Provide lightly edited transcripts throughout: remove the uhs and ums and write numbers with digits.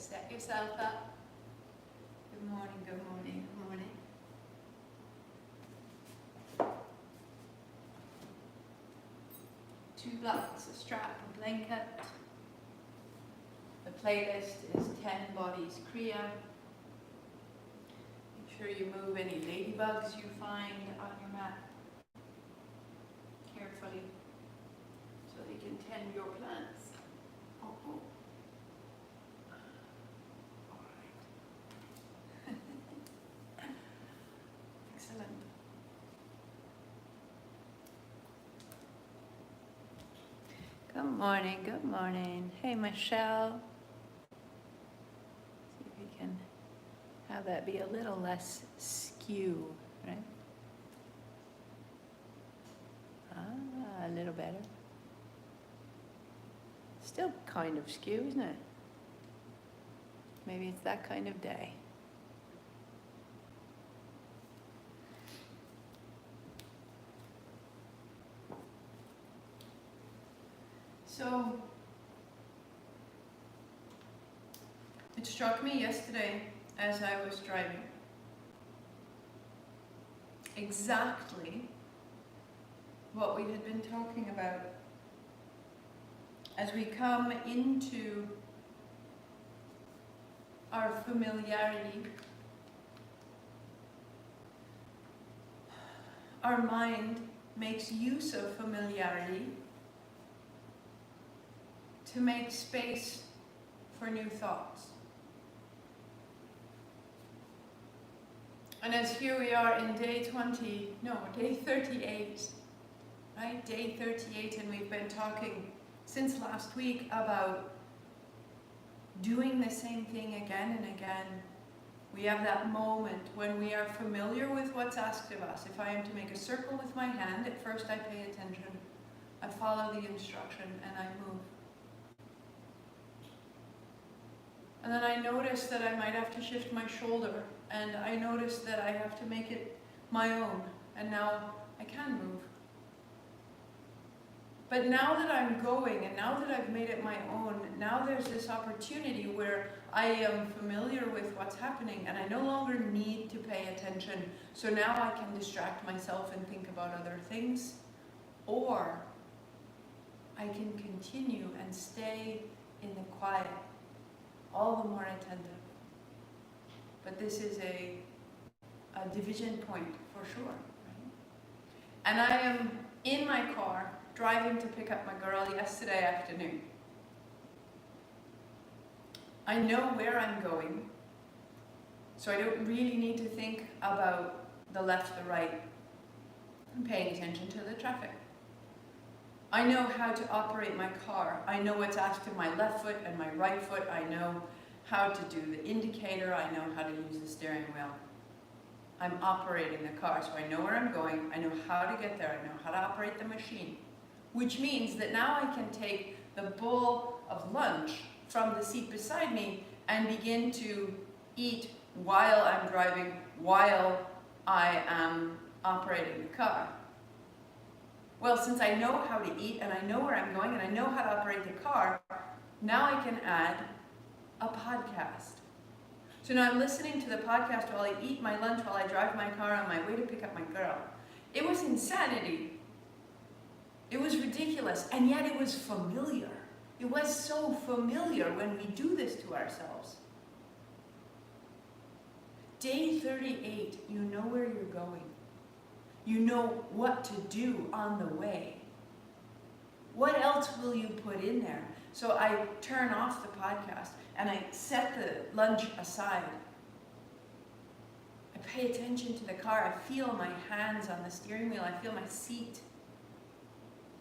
set yourself up. Good morning, good morning, good morning. Two blocks, a strap, a blanket. The playlist is 10 Bodies Kriya. Make sure you move any ladybugs you find on your mat carefully so they can tend your plants. Oh. All right. Excellent. Good morning, good morning. Hey, Michelle. See if we can have that be a little less skew, right? A little better. Still kind of skew, isn't it? Maybe it's that kind of day. So, it struck me yesterday as I was driving exactly what we had been talking about as we come into our familiarity. Our mind makes use of familiarity to make space for new thoughts. And as here we are in day 38, right? Day 38, and we've been talking since last week about doing the same thing again and again. We have that moment when we are familiar with what's asked of us. If I am to make a circle with my hand, at first I pay attention. I follow the instruction and I move. And then I notice that I might have to shift my shoulder, and I notice that I have to make it my own, and now I can move. But now that I'm going, and now that I've made it my own, now there's this opportunity where I am familiar with what's happening, and I no longer need to pay attention. So now I can distract myself and think about other things, or I can continue and stay in the quiet, all the more attentive. But this is a division point for sure. Right? And I am in my car driving to pick up my girl yesterday afternoon. I know where I'm going, so I don't really need to think about the left, the right, and paying attention to the traffic. I know how to operate my car. I know what's asked of my left foot and my right foot. I know how to do the indicator. I know how to use the steering wheel. I'm operating the car, so I know where I'm going. I know how to get there. I know how to operate the machine, which means that now I can take the bowl of lunch from the seat beside me and begin to eat while I'm driving, while I am operating the car. Well, since I know how to eat, and I know where I'm going, and I know how to operate the car, now I can add a podcast. So now I'm listening to the podcast while I eat my lunch, while I drive my car on my way to pick up my girl. It was insanity. It was ridiculous, and yet it was familiar. It was so familiar when we do this to ourselves. Day 38, you know where you're going. You know what to do on the way. What else will you put in there? So I turn off the podcast and I set the lunch aside. I pay attention to the car. I feel my hands on the steering wheel. I feel my seat.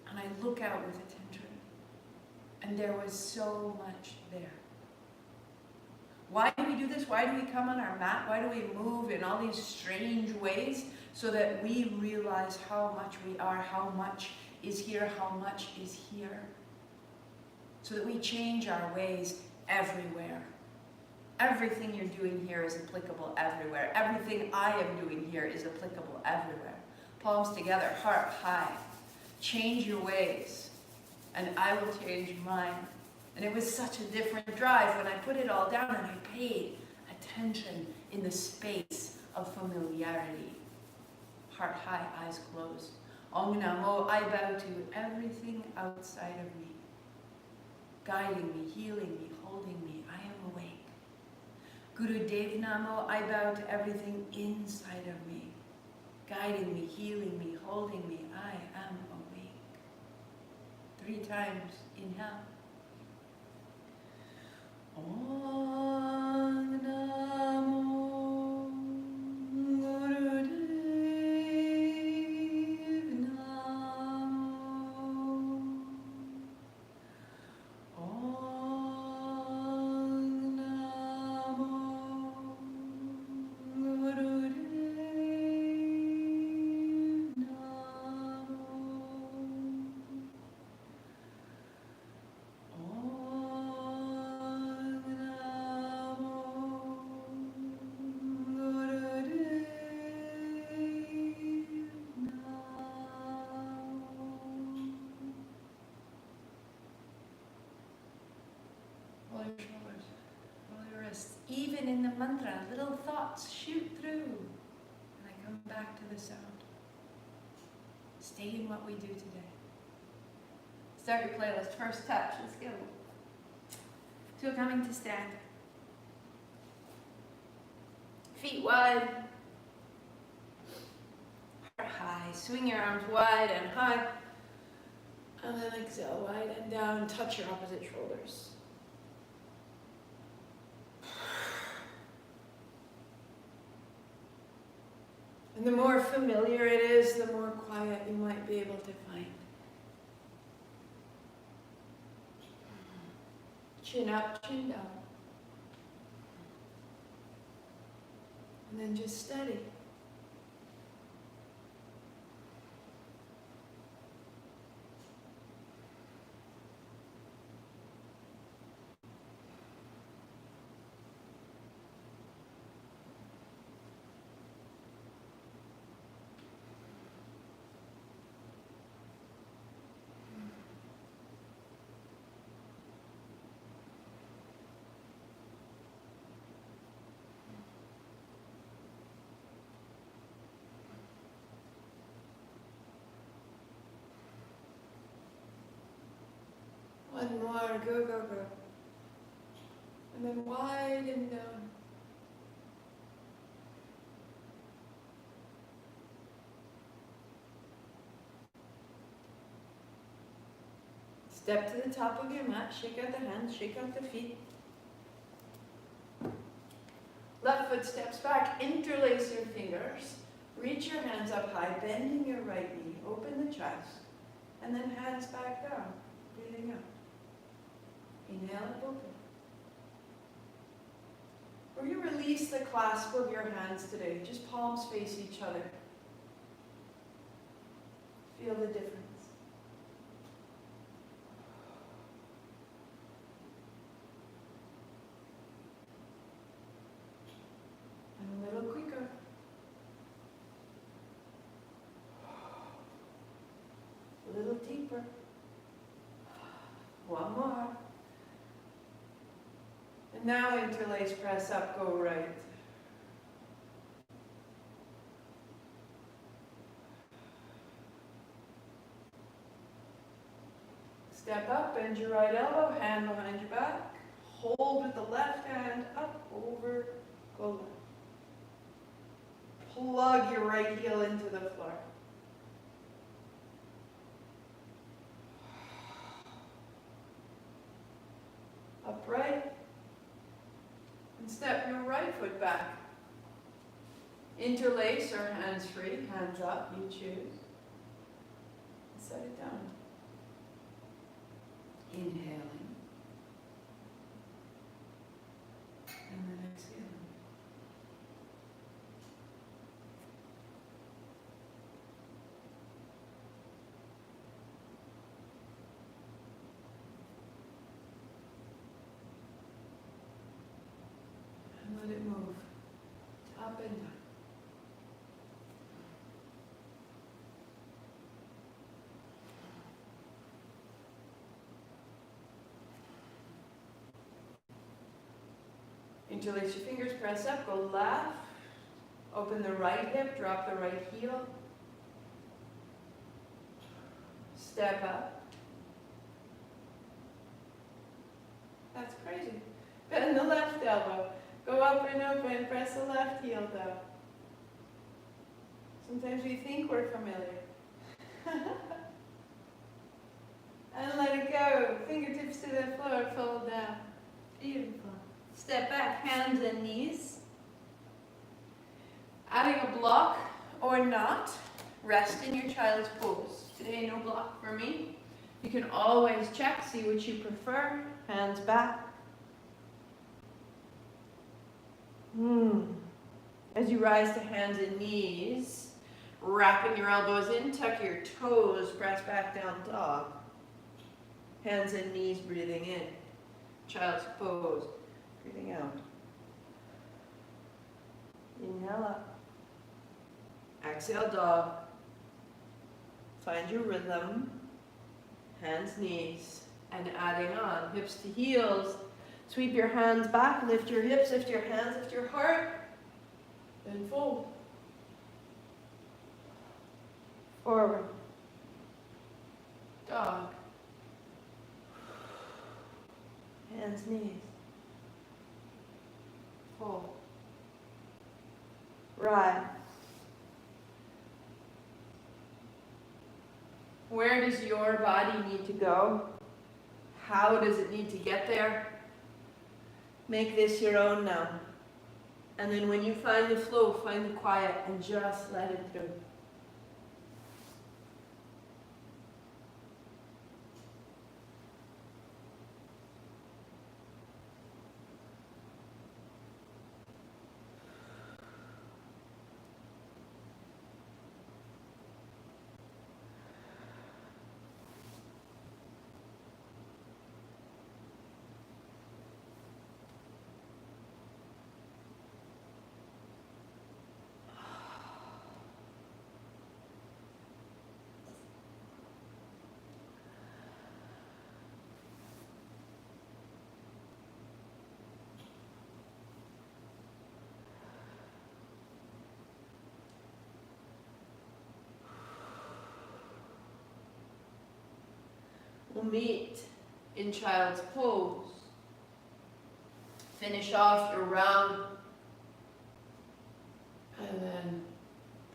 And I look out with attention. And there was so much there. Why do we do this? Why do we come on our mat? Why do we move in all these strange ways? So that we realize how much we are, how much is here, how much is here. So that we change our ways everywhere. Everything you're doing here is applicable everywhere. Everything I am doing here is applicable everywhere. Palms together, heart high. Change your ways, and I will change mine. And it was such a different drive when I put it all down and I paid attention in the space of familiarity. Heart high, eyes closed. Om Namo, I bow to everything outside of me, guiding me, healing me, holding me. I am awake. Guru Dev Namo, I bow to everything inside of me, guiding me, healing me, holding me. I am awake. 3 times. Inhale. Om Namo Guru Dev Namo. Om Namo Guru Dev Namo. Roll your shoulders, roll your wrists. Even in the mantra, little thoughts shoot through, and I come back to the sound. Stay in what we do today. Start your playlist. First touch. Let's go. 2 coming to stand. Feet wide. Heart high. Swing your arms wide and high. And then exhale wide and down. Touch your opposite shoulders. And the more familiar it is, the more quiet you might be able to find. Chin up, chin down. And then just steady. One more, go, go, go. And then wide and down. Step to the top of your mat, shake out the hands, shake out the feet. Left foot steps back, interlace your fingers. Reach your hands up high, bending your right knee, open the chest, and then hands back down, breathing out. Inhale and open. We're going to release the clasp of your hands today. Just palms face each other. Feel the difference. And a little quicker. A little deeper. One more. And now interlace, press up, go right. Step up, bend your right elbow, hand behind your back. Hold with the left hand, up, over, go left. Plug your right heel into the floor. Upright. And step your right foot back. Interlace or hands free, hands up, you choose. Set it down. Inhaling. And then exhaling. And let it move up and down. Interlace your fingers, press up, go left. Open the right hip, drop the right heel. Step up. That's crazy. Bend the left elbow. Go up and open, press the left heel down. Sometimes we think we're familiar. And let it go. Fingertips to the floor, fold down. Beautiful. Step back, hands and knees. Adding a block or not, rest in your child's pose. Today, no block for me. You can always check, see what you prefer. Hands back. As you rise to hands and knees, wrapping your elbows in, tuck your toes, press back down dog. Hands and knees, breathing in. Child's pose, breathing out. Inhale up. Exhale, dog. Find your rhythm. Hands, knees, and adding on. Hips to heels. Sweep your hands back, lift your hips, lift your hands, lift your heart, and fold. Forward. Dog. Hands, knees. Fold. Ride. Where does your body need to go? How does it need to get there? Make this your own now. And then when you find the flow, find the quiet and just let it through. We'll meet in child's pose. Finish off your round. And then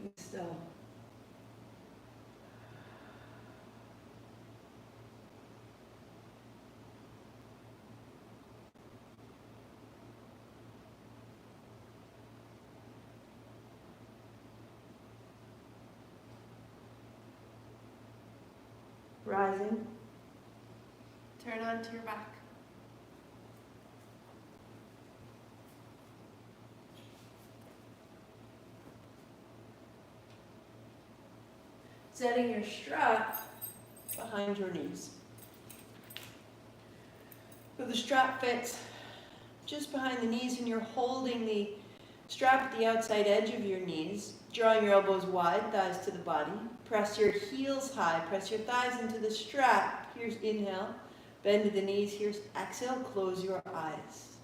be still. Rising. Turn onto your back. Setting your strap behind your knees. So the strap fits just behind the knees and you're holding the strap at the outside edge of your knees, drawing your elbows wide, thighs to the body. Press your heels high, press your thighs into the strap. Here's inhale. Bend to the knees. Here's exhale. Close your eyes.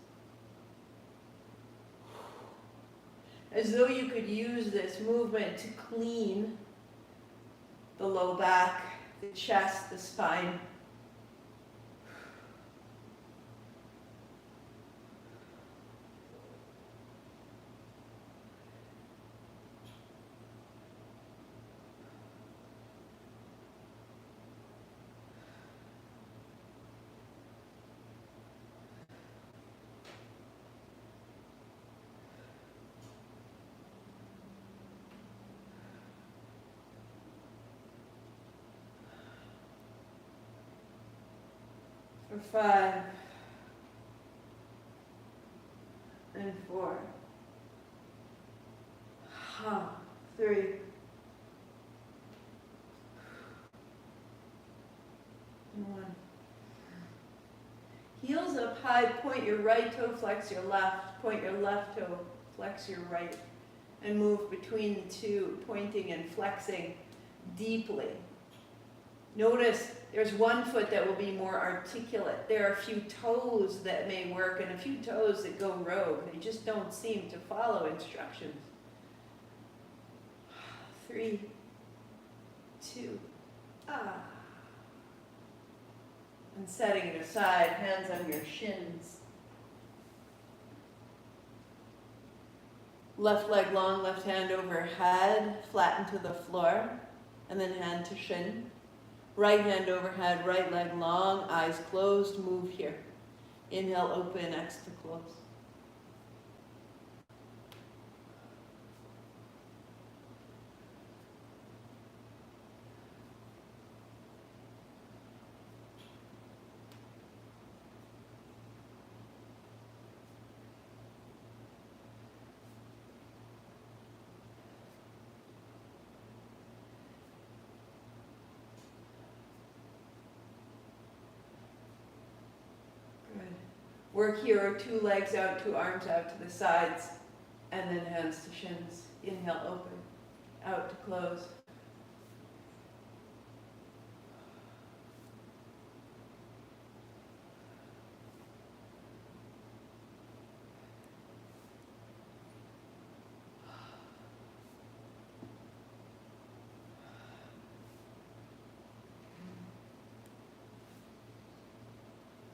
As though you could use this movement to clean the low back, the chest, the spine. For 5 and 4, 3, and 1. Heels up high, point your right toe, flex your left, point your left toe, flex your right, and move between the two, pointing and flexing deeply. Notice There's one foot that will be more articulate. There are a few toes that may work and a few toes that go rogue. They just don't seem to follow instructions. 3, 2, and setting it aside, hands on your shins. Left leg long, left hand overhead, flatten to the floor, and then hand to shin. Right hand overhead, right leg long, eyes closed, move here. Inhale, open, exhale, close. Work here, 2 legs out, 2 arms out to the sides, and then hands to shins. Inhale, open, out to close.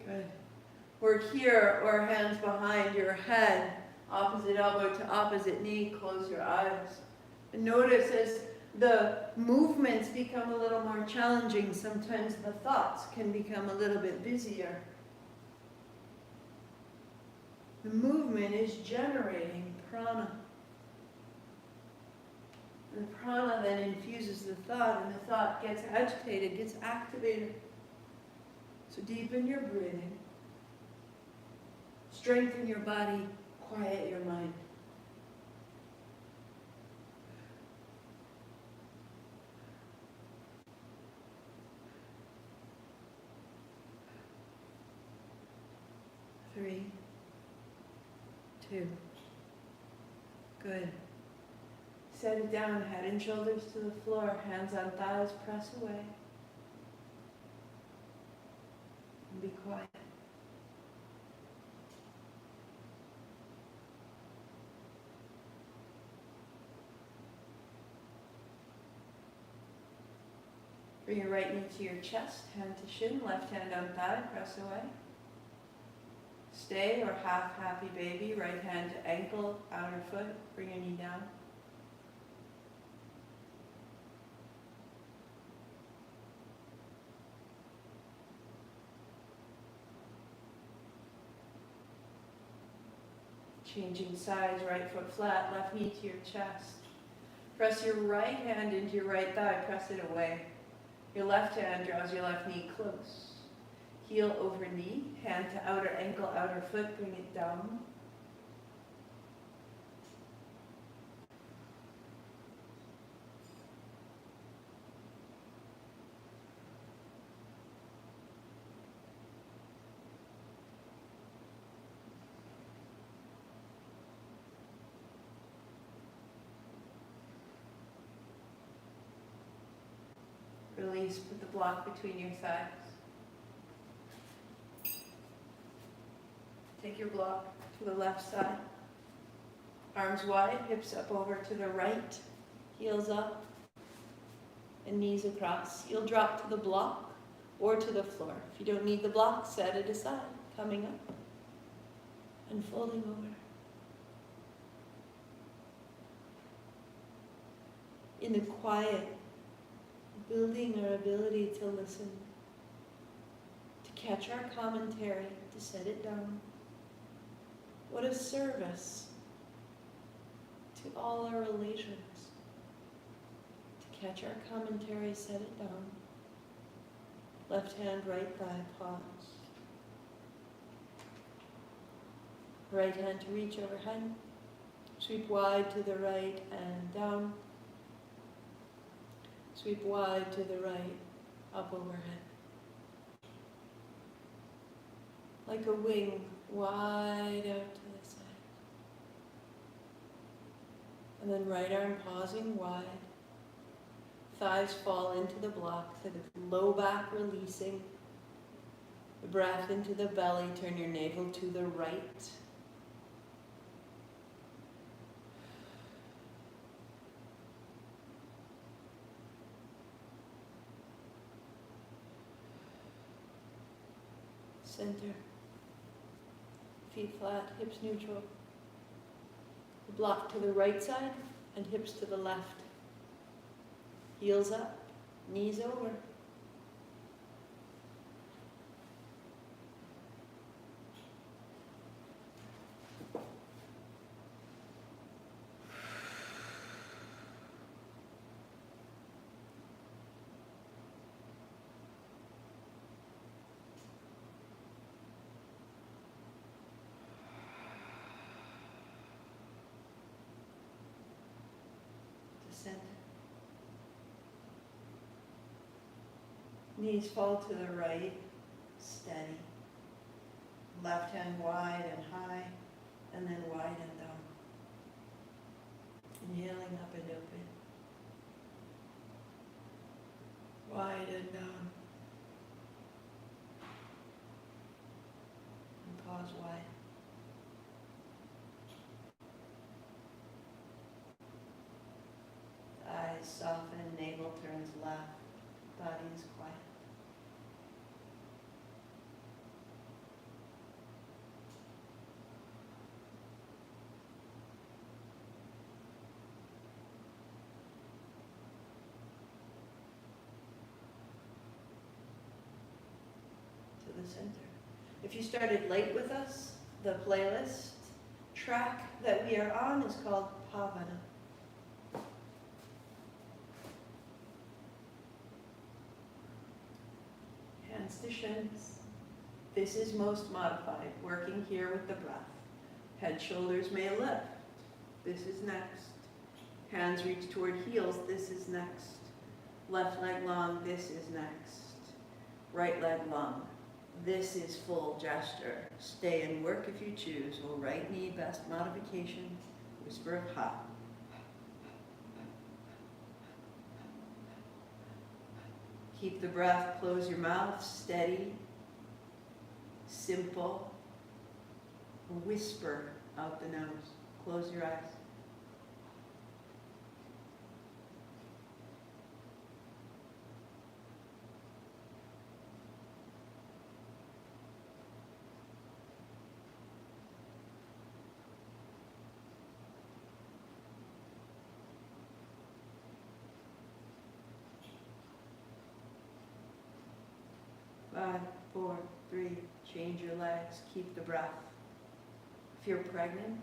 Good. Work here or hands behind your head, opposite elbow to opposite knee, close your eyes. And notice as the movements become a little more challenging, sometimes the thoughts can become a little bit busier. The movement is generating prana. And the prana then infuses the thought, and the thought gets agitated, gets activated. So deepen your breathing. Strengthen your body, quiet your mind. Three, 2. Good. Set it down, head and shoulders to the floor, hands on thighs, press away. And be quiet. Bring your right knee to your chest, hand to shin, left hand on thigh, press away. Stay or half happy baby, right hand to ankle, outer foot, bring your knee down. Changing sides, right foot flat, left knee to your chest. Press your right hand into your right thigh, press it away. Your left hand draws your left knee close. Heel over knee, hand to outer ankle, outer foot, bring it down. Release, put the block between your thighs. Take your block to the left side. Arms wide, hips up over to the right, heels up, and knees across. You'll drop to the block or to the floor. If you don't need the block, set it aside, coming up and folding over. In the quiet, building our ability to listen, to catch our commentary, to set it down. What a service to all our relations. To catch our commentary, set it down. Left hand, right thigh, pause. Right hand to reach overhead. Sweep wide to the right and down. Sweep wide to the right, up overhead. Like a wing, wide out to the side. And then right arm pausing wide. thighs fall into the block, so the low back releasing. The breath into the belly, turn your navel to the right. Center. Feet flat, hips neutral. The block to the right side and hips to the left. Heels up, knees over. Center. Knees fall to the right, steady. Left hand wide and high, and then wide and down. Inhaling up and open. Wide and down. And pause wide. Eyes soften, navel turns left, body is quiet. To the center. If you started late with us, the playlist track that we are on is called Pavana. Hands to shins. This is most modified, working here with the breath. Head, shoulders may lift. This is next. Hands reach toward heels. This is next. Left leg long. This is next. Right leg long. This is full gesture. Stay and work if you choose. Or right knee, best modification. Whisper of ha. Keep the breath, close your mouth, steady, simple. Whisper out the nose. Close your eyes. Five, four, three, change your legs, keep the breath. If you're pregnant,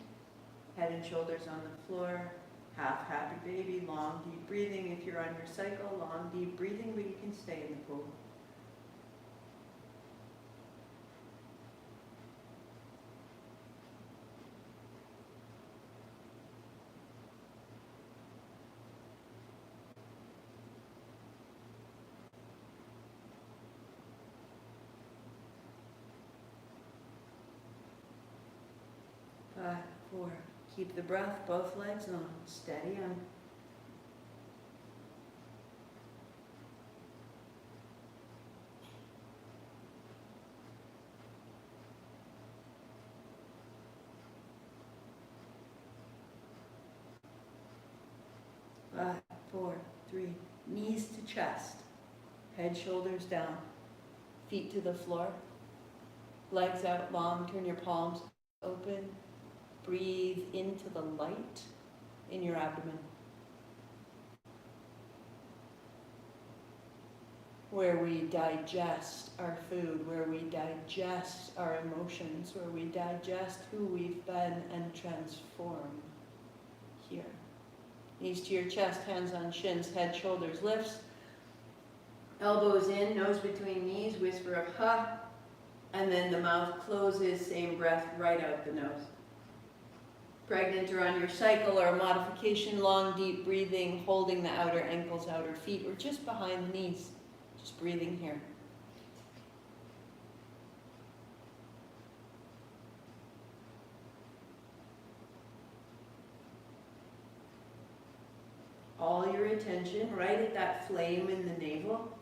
head and shoulders on the floor, half happy baby, long deep breathing. If you're on your cycle, long deep breathing, but you can stay in the pool. Five, four, keep the breath, both legs on, steady on. Five, four, three, knees to chest, head, shoulders down, feet to the floor, legs out long, turn your palms open. Breathe into the light in your abdomen, where we digest our food, where we digest our emotions, where we digest who we've been and transform here. Knees to your chest, hands on shins, head, shoulders, lifts, elbows in, nose between knees, whisper of ha, and then the mouth closes, same breath, right out the nose. Pregnant or on your cycle or a modification, long deep breathing, holding the outer ankles, outer feet, or just behind the knees, just breathing here. All your attention right at that flame in the navel.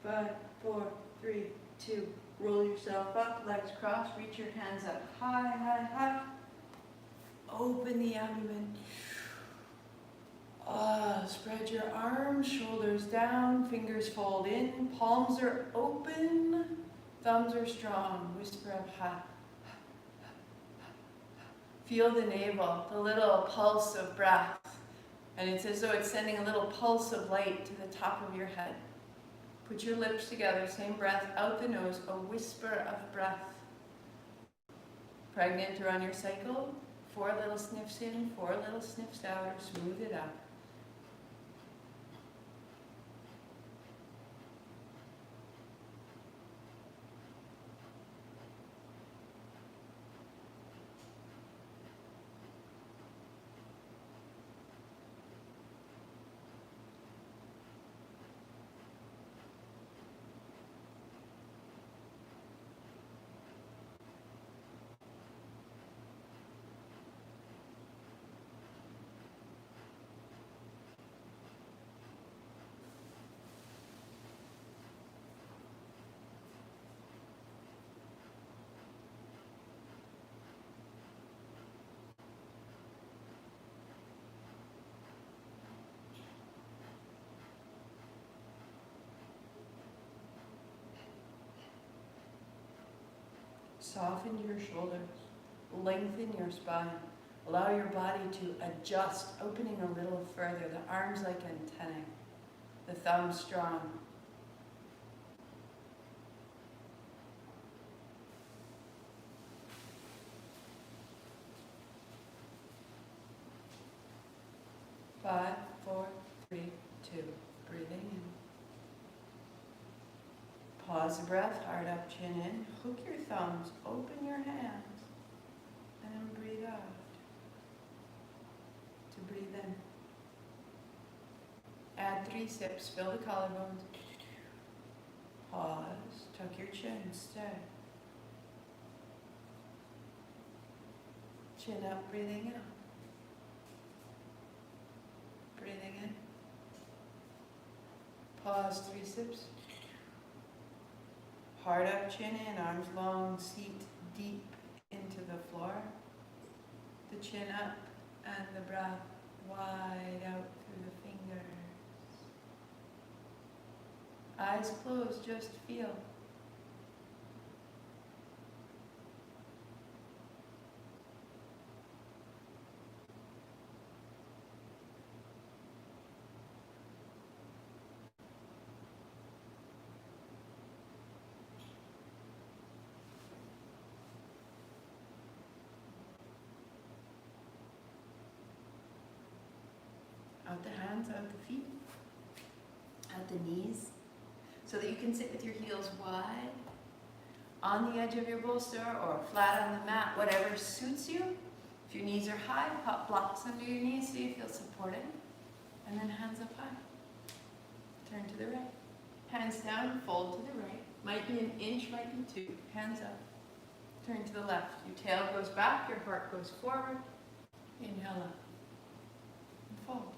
Five, 4, 3, 2. Roll yourself up, legs crossed, reach your hands up high, high, high. Open the abdomen. Spread your arms, shoulders down, fingers fold in, palms are open, thumbs are strong. Whisper up high. Feel the navel, the little pulse of breath. And it's as though it's sending a little pulse of light to the top of your head. Put your lips together, same breath, out the nose, a whisper of breath. Pregnant or on your cycle, 4 little sniffs in, 4 little sniffs out, or smooth it out. Soften your shoulders, lengthen your spine. Allow your body to adjust, opening a little further, the arms like antennae, the thumbs strong. Five, 4, 3, 2. Breathing in. Pause the breath, heart up, chin in. Hook your thumbs, open your hands, and then breathe out. To breathe in. Add 3 sips, fill the collarbones. Pause, tuck your chin, stay. Chin up, breathing out. Breathing in. Pause, 3 sips. Heart up, chin in, arms long, seat deep into the floor. The chin up and the breath wide out through the fingers. Eyes closed, just feel. Out the hands, out the feet, out the knees, so that you can sit with your heels wide, on the edge of your bolster or flat on the mat, whatever suits you. If your knees are high, pop blocks under your knees so you feel supported, and then hands up high. Turn to the right. Hands down, fold to the right. Might be an inch, might be 2. Hands up. Turn to the left. Your tail goes back, your heart goes forward. Inhale up. And fold.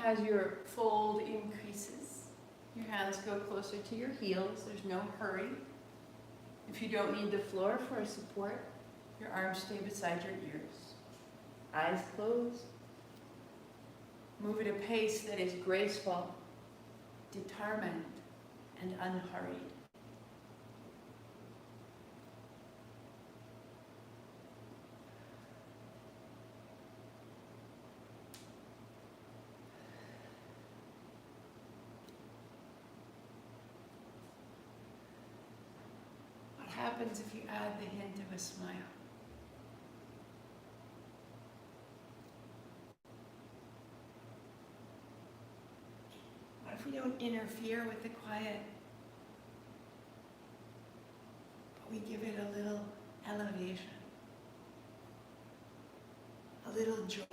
As your fold increases, your hands go closer to your heels. There's no hurry. If you don't need the floor for a support, your arms stay beside your ears. Eyes closed. Move at a pace that is graceful, determined, and unhurried. happens if you add the hint of a smile? What if we don't interfere with the quiet, but we give it a little elevation, a little joy?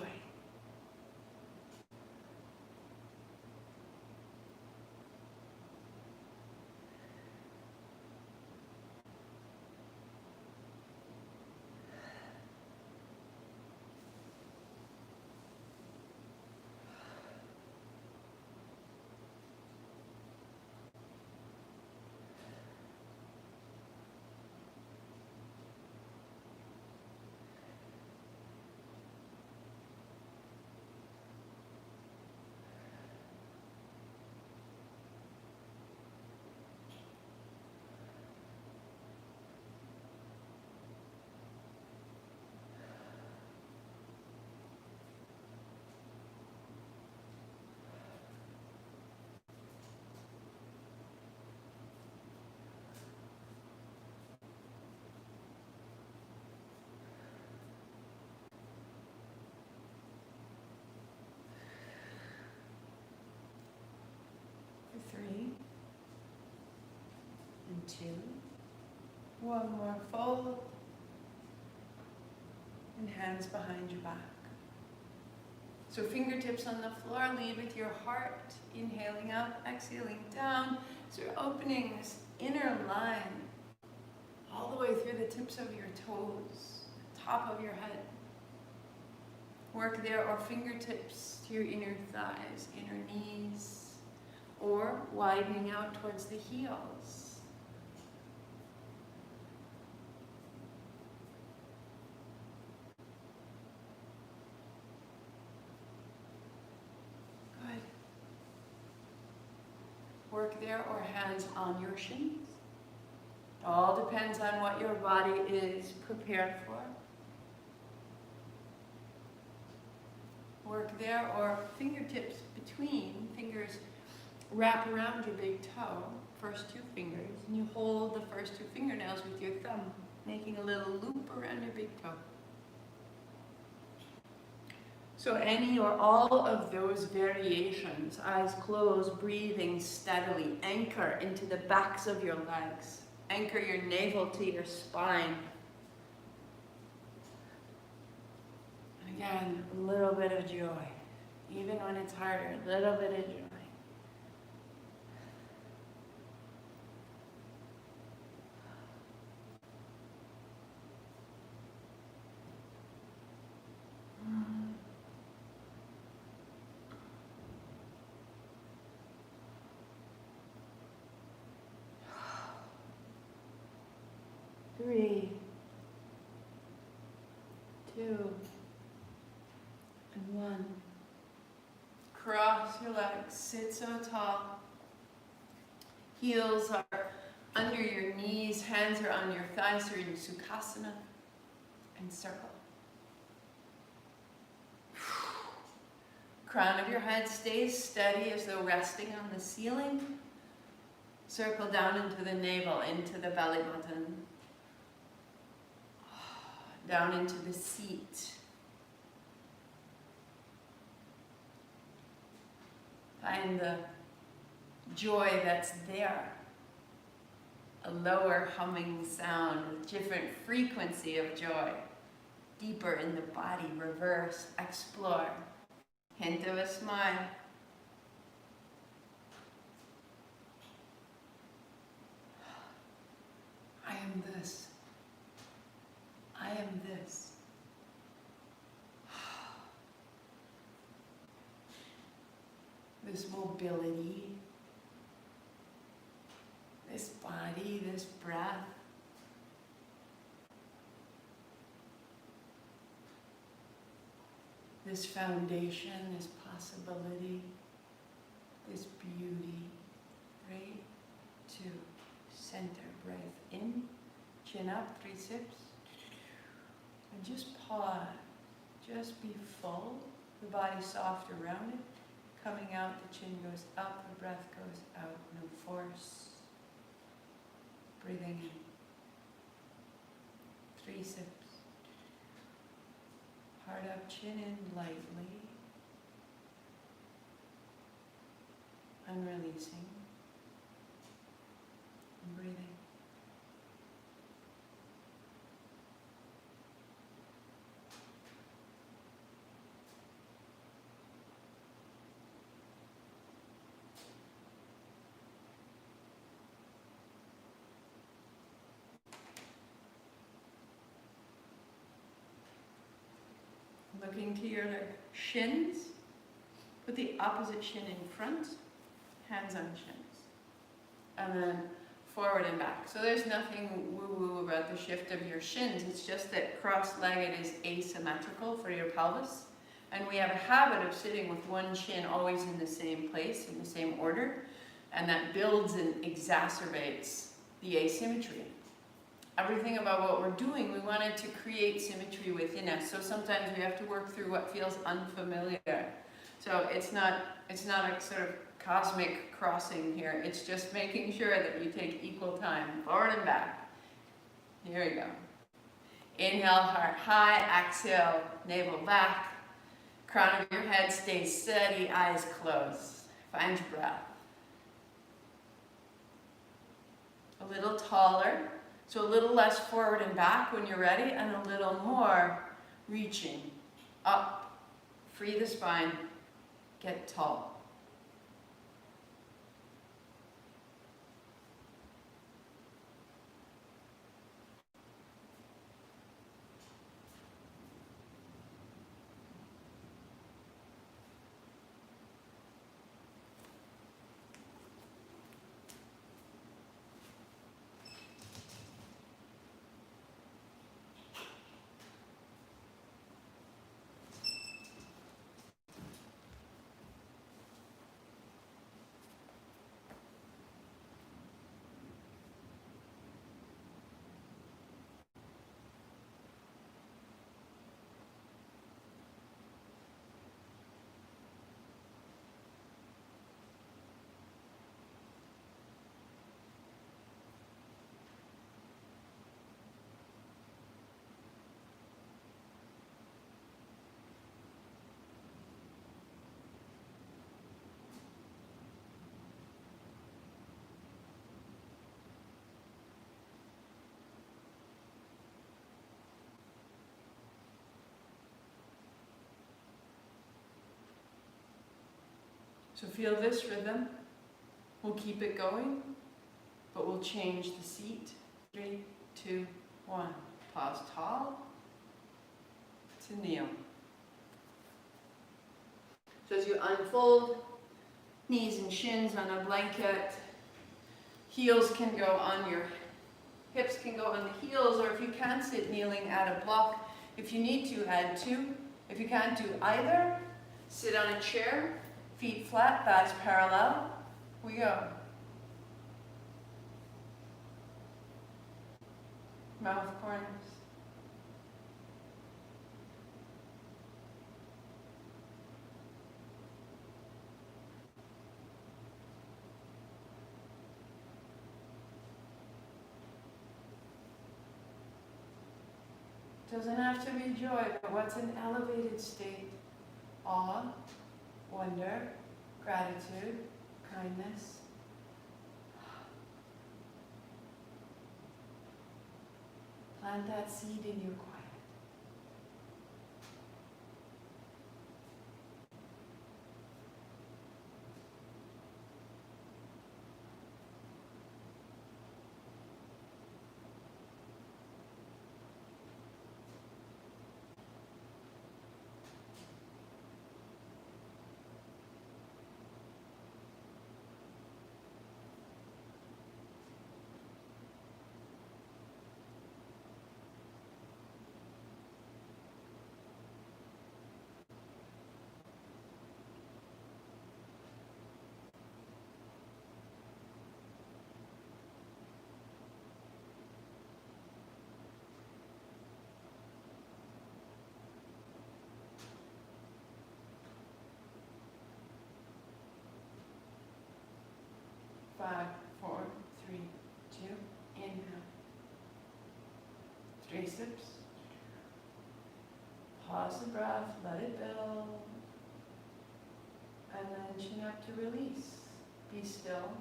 For 3 and 2. One more fold. And hands behind your back. So fingertips on the floor, lead with your heart. Inhaling up, exhaling down. So you're opening this inner line all the way through the tips of your toes, top of your head. Work there, or fingertips to your inner thighs, inner knees, or widening out towards the heels. Good. Work there, or hands on your shins. It all depends on what your body is prepared for. Work there, or fingertips between, fingers wrap around your big toe, first 2 fingers, and you hold the first 2 fingernails with your thumb, making a little loop around your big toe. So any or all of those variations, eyes closed, breathing steadily, anchor into the backs of your legs, anchor your navel to your spine. Again, a little bit of joy. Even when it's harder, a little bit of joy. Three, 2, and 1. Cross your legs, sit so tall. Heels are under your knees, hands are on your thighs, so you're in Sukhasana, and circle. Crown of your head stays steady as though resting on the ceiling. Circle down into the navel, into the belly button. Down into the seat. Find the joy that's there. A lower humming sound with different frequency of joy. Deeper in the body, reverse, explore. Hint of a smile. I am this. I am this. This mobility, this body, this breath. This foundation, this possibility, this beauty. 3, 2, center, breath in, chin up, 3 sips. And just pause, just be full, the body soft around it. Coming out, the chin goes up, the breath goes out, no force. Breathing in. 3 sips. Heart up, chin in lightly. And releasing. And breathing. Looking to your shins. Put the opposite shin in front, hands on shins. And then forward and back. So there's nothing woo-woo about the shift of your shins. It's just that cross-legged is asymmetrical for your pelvis. And we have a habit of sitting with one shin always in the same place, in the same order. And that builds and exacerbates the asymmetry. Everything about what we're doing, we wanted to create symmetry within us. So sometimes we have to work through what feels unfamiliar. So it's not a sort of cosmic crossing here. It's just making sure that you take equal time, forward and back. Here we go. Inhale, heart high. Exhale, navel back. Crown of your head stays steady, eyes closed. Find your breath. A little taller. So a little less forward and back when you're ready, and a little more reaching up. Free the spine, get tall. So feel this rhythm. We'll keep it going, but we'll change the seat. 3, 2, 1. Pause tall to kneel. So as you unfold, knees and shins on a blanket, heels can go on your hips, can go on the heels, or if you can't sit kneeling, add a block. If you need to, add 2. If you can't do either, sit on a chair. Feet flat, thighs parallel. We go. Mouth corners. Doesn't have to be joy, but what's an elevated state? Awe, wonder, gratitude, kindness. Plant that seed in your quiet. Five, 4, 3, 2, inhale. 3 sips. Pause the breath, let it build. And then chin up to release. Be still.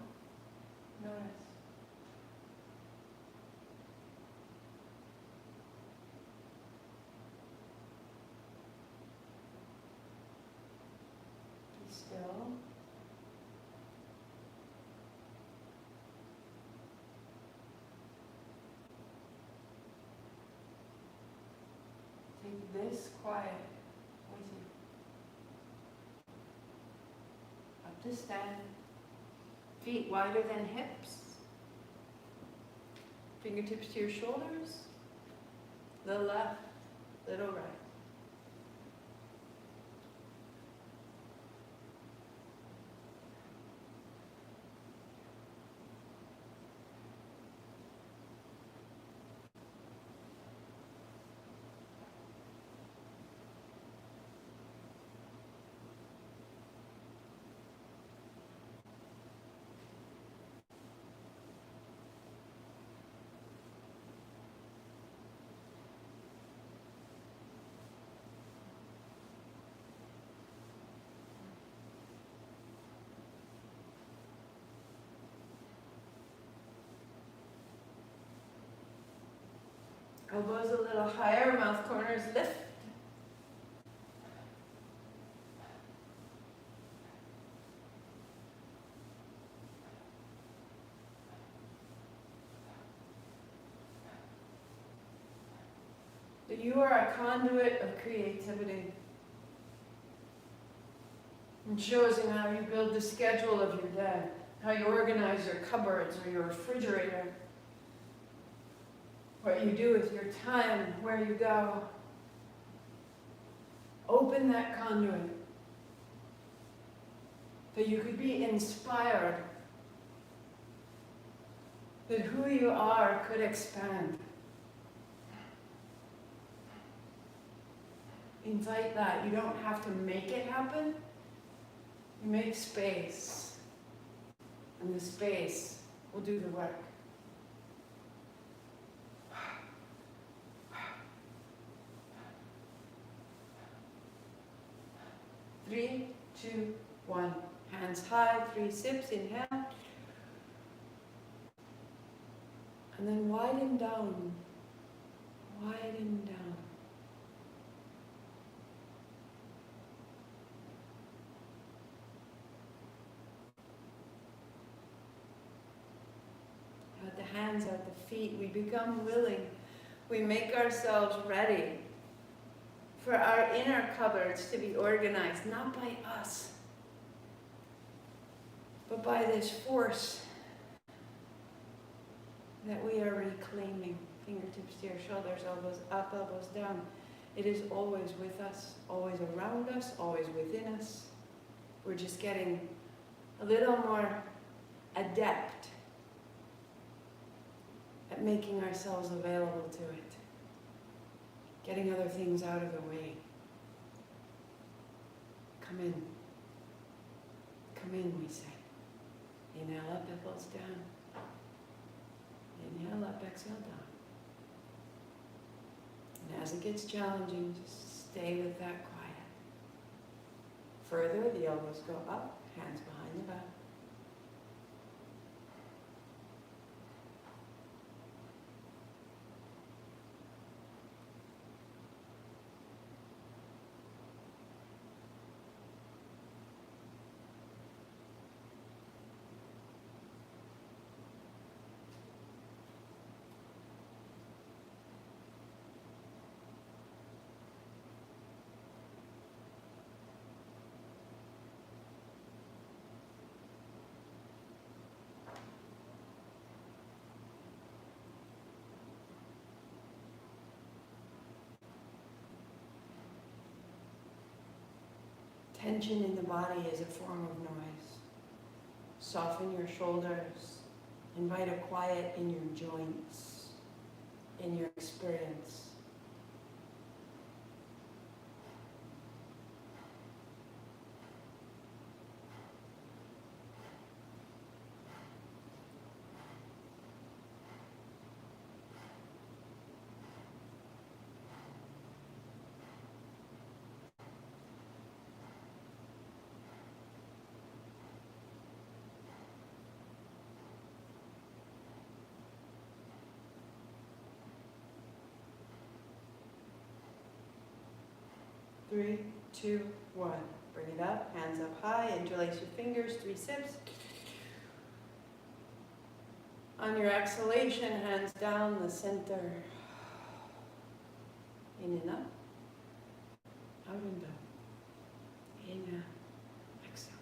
Notice. Be still. Take this quiet with you. Up to stand. Feet wider than hips. Fingertips to your shoulders. Little left, little right. Elbows a little higher, mouth corners lift. That you are a conduit of creativity. And choosing how you build the schedule of your day, how you organize your cupboards or your refrigerator, what you do with your time, where you go. Open that conduit. That you could be inspired. That who you are could expand. Invite that. You don't have to make it happen. You make space. And the space will do the work. 3, 2, 1. Hands high, 3 sips, inhale. And then widen down. Widen down. Out the hands, out the feet, we become willing. We make ourselves ready for our inner cupboards to be organized, not by us, but by this force that we are reclaiming. Fingertips to your shoulders, elbows up, elbows down. It is always with us, always around us, always within us. We're just getting a little more adept at making ourselves available to it. Getting other things out of the way. Come in. Come in, we say. Inhale up, elbows down. Inhale up, exhale down. And as it gets challenging, just stay with that quiet. Further, the elbows go up, hands behind the back. Tension in the body is a form of noise. Soften your shoulders. Invite a quiet in your joints, in your experience. 3, 2, 1. Bring it up, hands up high, interlace your fingers, 3 sips. On your exhalation, hands down the center. In and up, out and up. Inhale, exhale.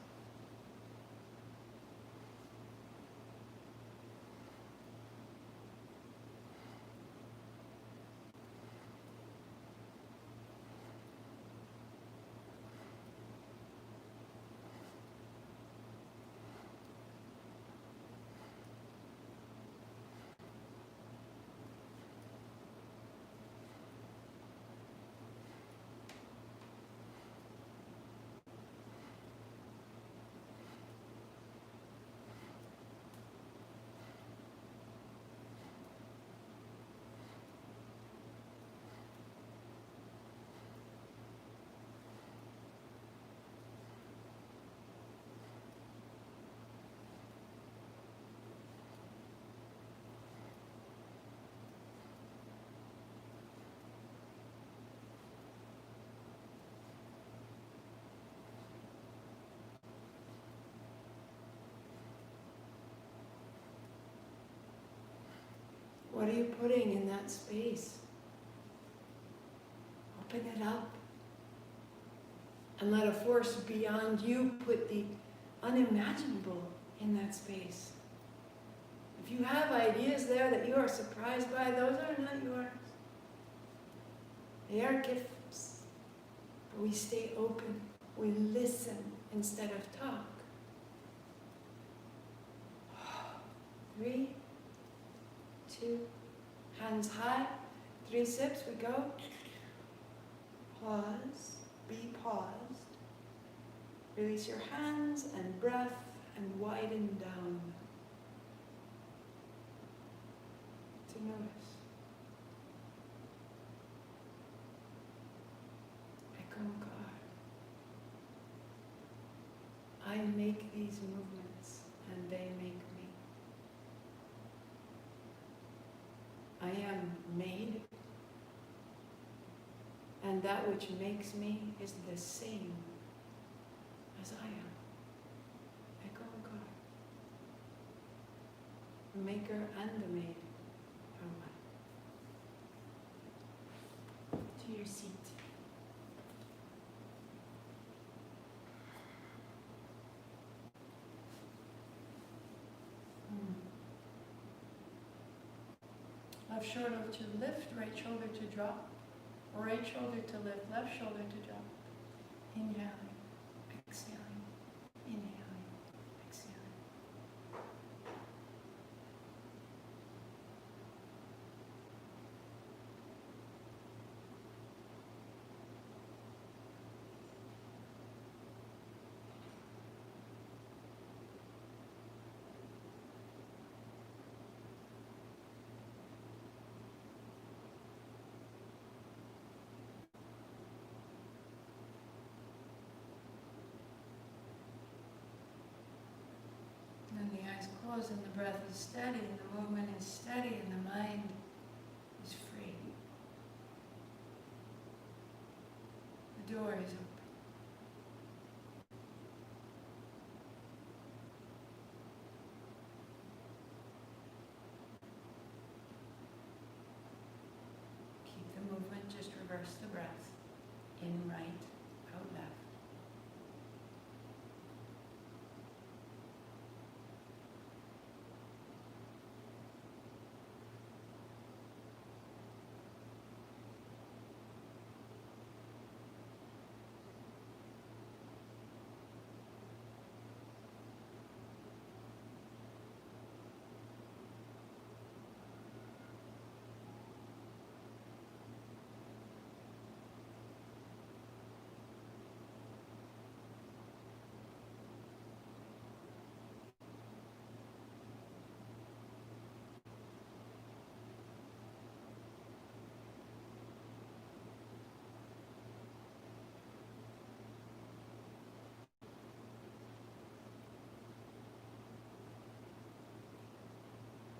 What are you putting in that space? Open it up. And let a force beyond you put the unimaginable in that space. If you have ideas there that you are surprised by, those are not yours. They are gifts. But we stay open. We listen instead of talk. 3, 2, hands high, 3 sips, we go. Pause, be paused. Release your hands and breath and widen down to notice. Echo God. I make these movements and they make me. I am made, and that which makes me is the same as I am. Echo God. The maker and the made are one. To your seat. Left shoulder to lift, right shoulder to drop. Right shoulder to lift, left shoulder to drop. Inhaling, exhaling, inhaling, exhaling. And the eyes close and the breath is steady and the movement is steady and the mind is free. The door is open. Keep the movement, just reverse the breath. In right, out left.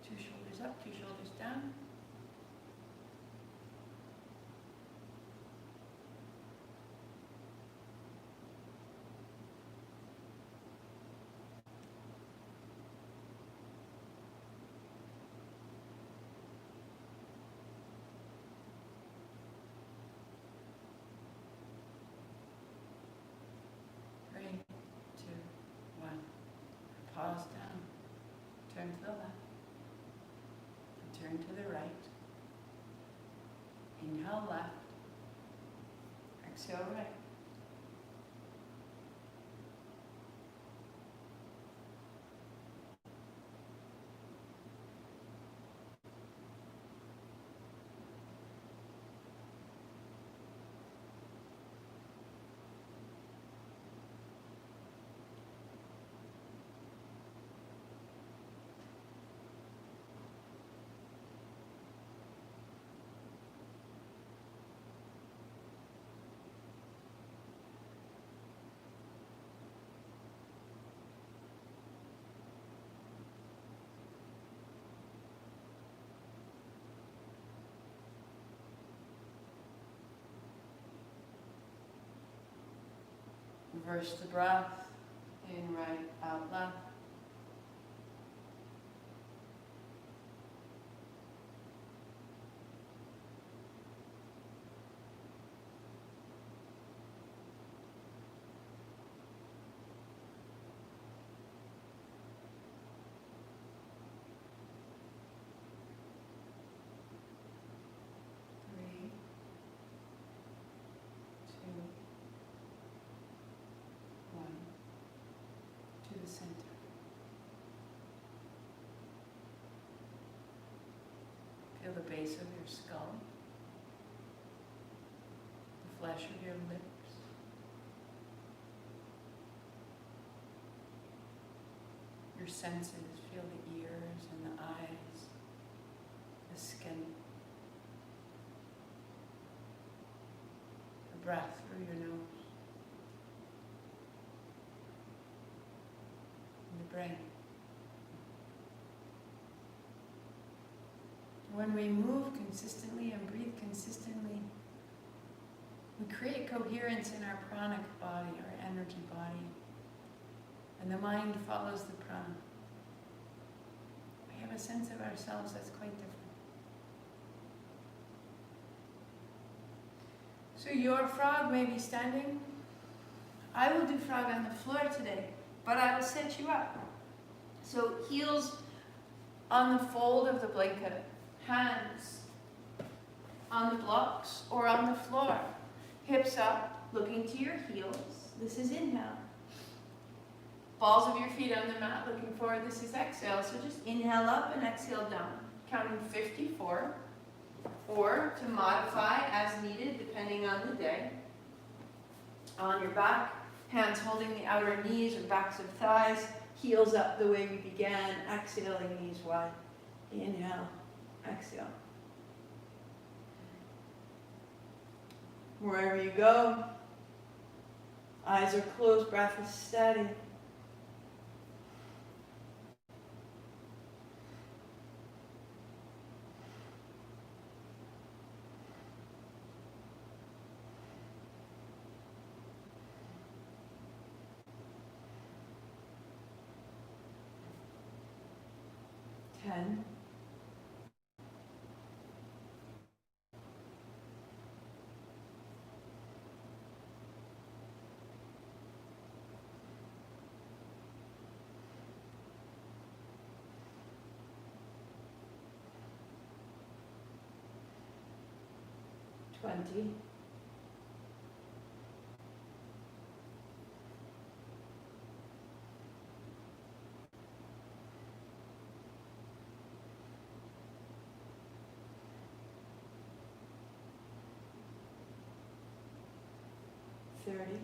Two shoulders up, two shoulders down. pause down. Turn to the left. And turn to the right. Inhale left. Exhale right. Reverse the breath. In right, out left. Three, two, one. To the center. Feel the base of your skull, the flesh of your lips, your senses. Feel the ears and the eyes, the skin, the breath through your nose, and the brain. When we move consistently and breathe consistently, we create coherence in our pranic body, our energy body, and the mind follows the prana. We have a sense of ourselves that's quite different. So your frog may be standing. I will do frog on the floor today, but I will set you up. So heels on the fold of the blanket, hands on the blocks or on the floor, hips up, looking to your heels. This is inhale. Balls of your feet on the mat, looking forward. This is exhale. So just inhale up and exhale down, counting 54, or to modify as needed depending on the day. On your back, hands holding the outer knees or backs of thighs, heels up the way we began, exhaling, knees wide. Inhale, exhale. Wherever you go, eyes are closed, breath is steady. Ten. 20. 30.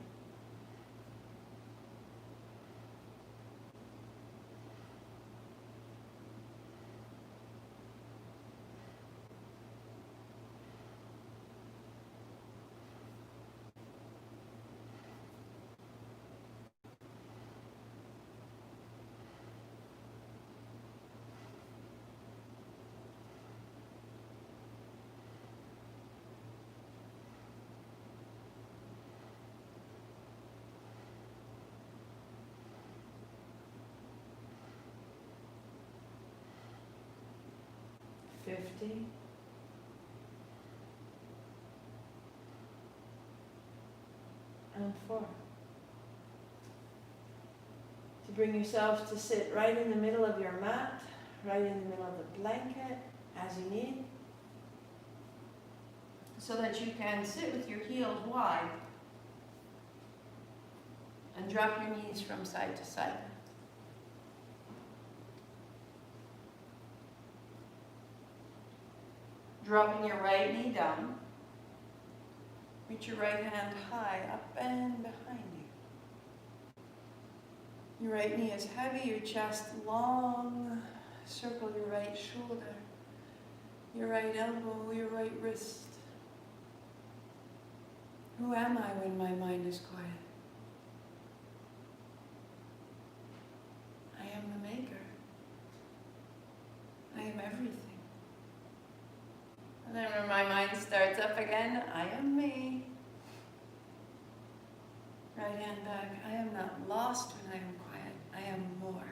50. And 4. bring yourself to sit right in the middle of your mat, right in the middle of the blanket, as you need. So that you can sit with your heels wide and drop your knees from side to side. Dropping your right knee down. Reach your right hand high up and behind you. Your right knee is heavy, your chest long. Circle your right shoulder, your right elbow, your right wrist. Who am I when my mind is quiet? I am the maker. I am everything. And then when my mind starts up again, I am me. Right hand back. I am not lost when I am quiet. I am more.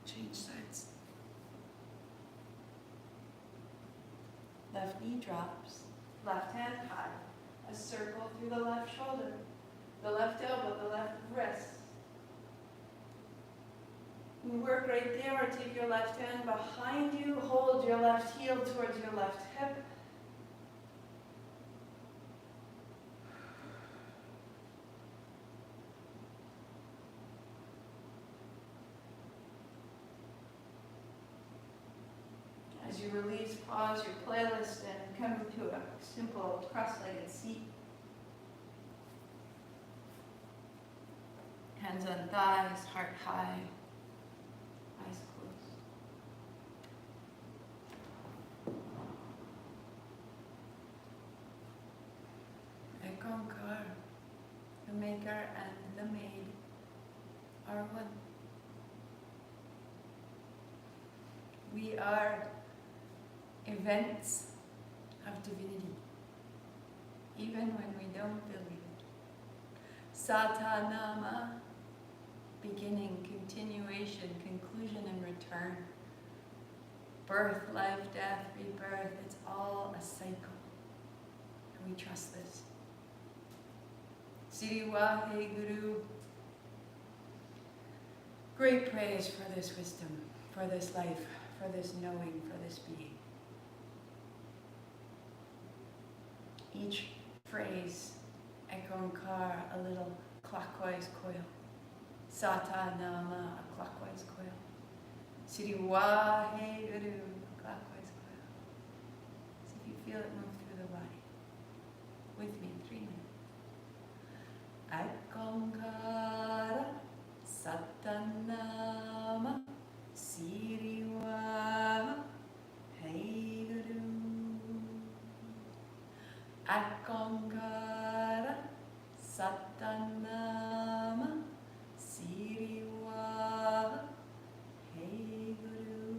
Change sides. Left knee drops. Left hand high. A circle through the left shoulder. The left elbow, the left wrist. You work right there, or take your left hand behind you, hold your left heel towards your left hip. As you release, pause your playlist and come to a simple cross-legged seat. Hands on thighs, heart high. Eyes closed. Ekonkar, the maker and the made are one. We are events of divinity, even when we don't believe it. Satanama, beginning, continuation, conclusion, and return. Birth, life, death, rebirth, it's all a cycle. And we trust this. Siri Wahe Guru, great praise for this wisdom, for this life, for this knowing, for this being. Each phrase, Ekonkar, a little clockwise coil. Sata Nama, a clockwise coil. Siri Wahe Guru, a clockwise coil. See if you feel it move through the body. With me, 3 minutes. Ekonkara, Satanama, Siri Wahe Guru. Ekonkara, Satanama, Siri Wahe Guru.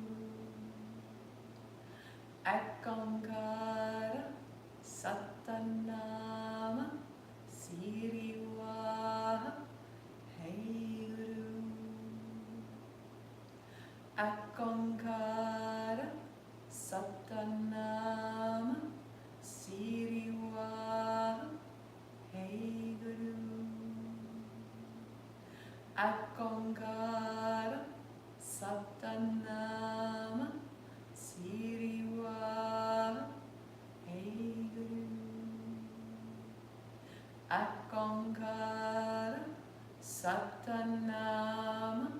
Ekonkara, Satanama, Siri Wahe Guru. Ekonkara, Satanama, Siri Wahe Guru. Ekonkara, Satanama, Siri Wahe Guru. Ekonkara, Satanama,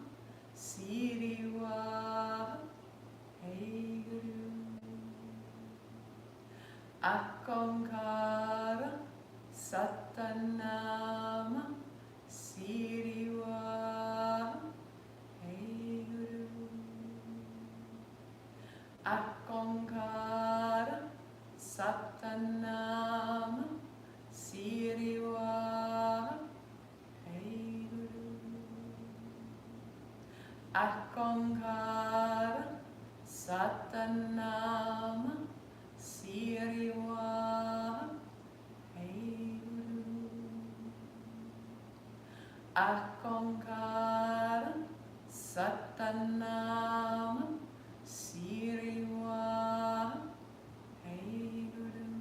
Siri Wahe Guru. Ekonkara, Satanama, Siri Wahe Guru. Ekonkara, Satanama, Siri Wahe Guru. Ekonkara, Satanama, Siri Wahe Guru. Ekonkara, Satanama, Siri Wahe Guru.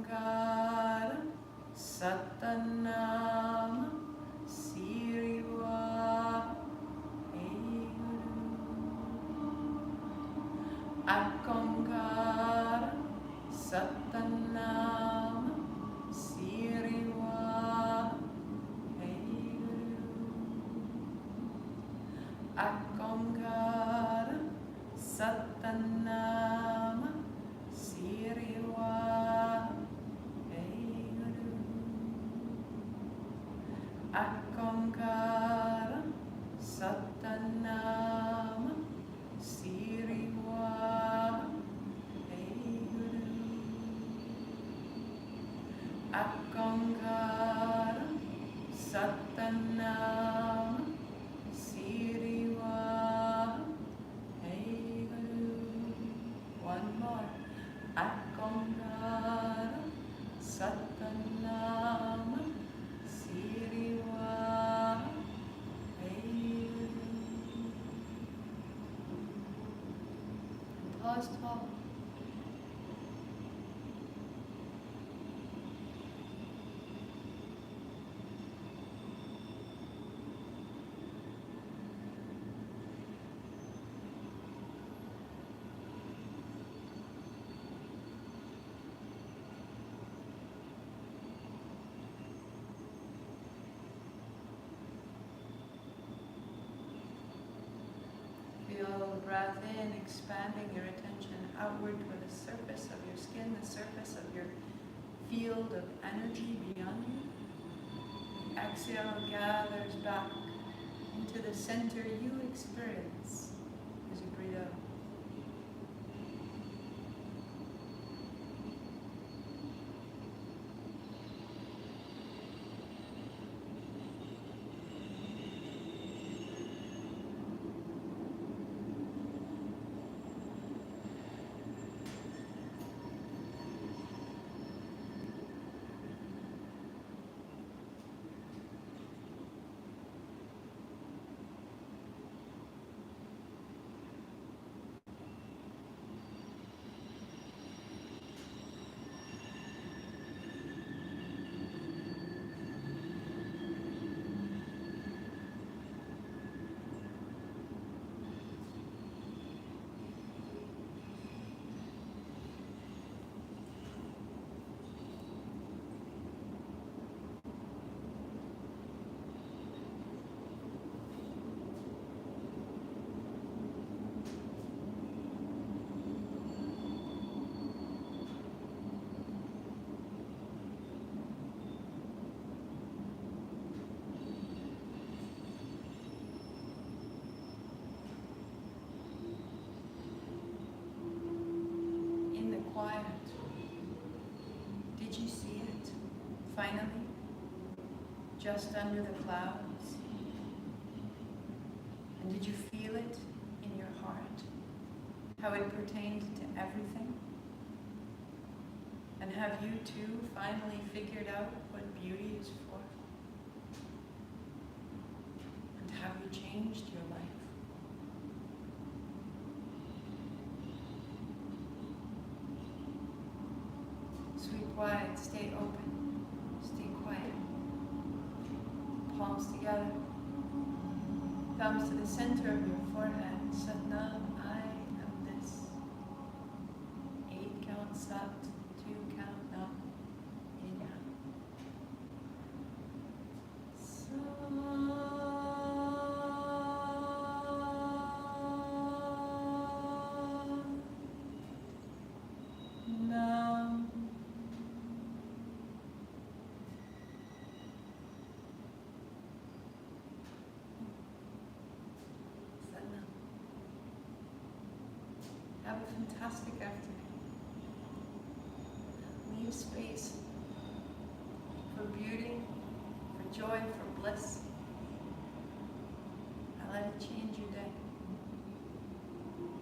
Akongkara Satanama Siriva Hey Guru. Akongkara Satanama Siriva Hey Guru. Akongkara Satanama Siriva Hey Guru. Akongkara Satanama Siriva Hey Guru. Akongkara Satanama Siriva Hey Guru. One more. Akongkara Satanama Siriva Hey Guru. Pause tall. Feel the breath in, expanding your attention outward toward the surface of your skin, the surface of your field of energy beyond you. The exhale gathers back into the center you experience as you breathe out. Did you see it? Finally, just under the clouds. And did you feel it in your heart? How it pertained to everything? And have you too finally figured out what beauty is for? And have you changed your life? Sweet quiet, stay open, stay quiet. Palms together, thumbs to the center of your forehead. Satnam, I am this. 8 count Sat, 2 count Nam. Inhale. Nam. Have a fantastic afternoon. Leave space for beauty, for joy, for bliss. And let it change your day.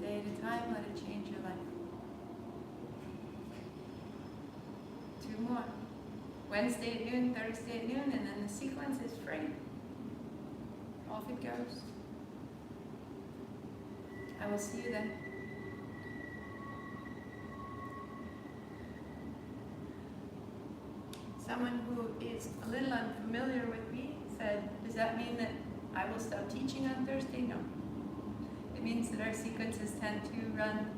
Day at a time, let it change your life. 2 more. Wednesday at noon, Thursday at noon, and then the sequence is free. Off it goes. I will see you then. someone who is a little unfamiliar with me said, does that mean that I will stop teaching on Thursday? No. It means that our sequences tend to run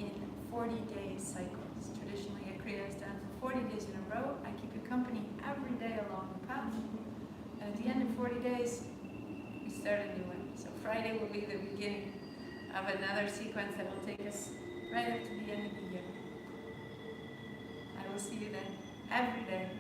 in 40-day cycles. Traditionally at Kriya is done for 40 days in a row. I keep you company every day along the path. And at the end of 40 days, we start a new one. So Friday will be the beginning of another sequence that will take us right up to the end of the year. I will see you then, every day.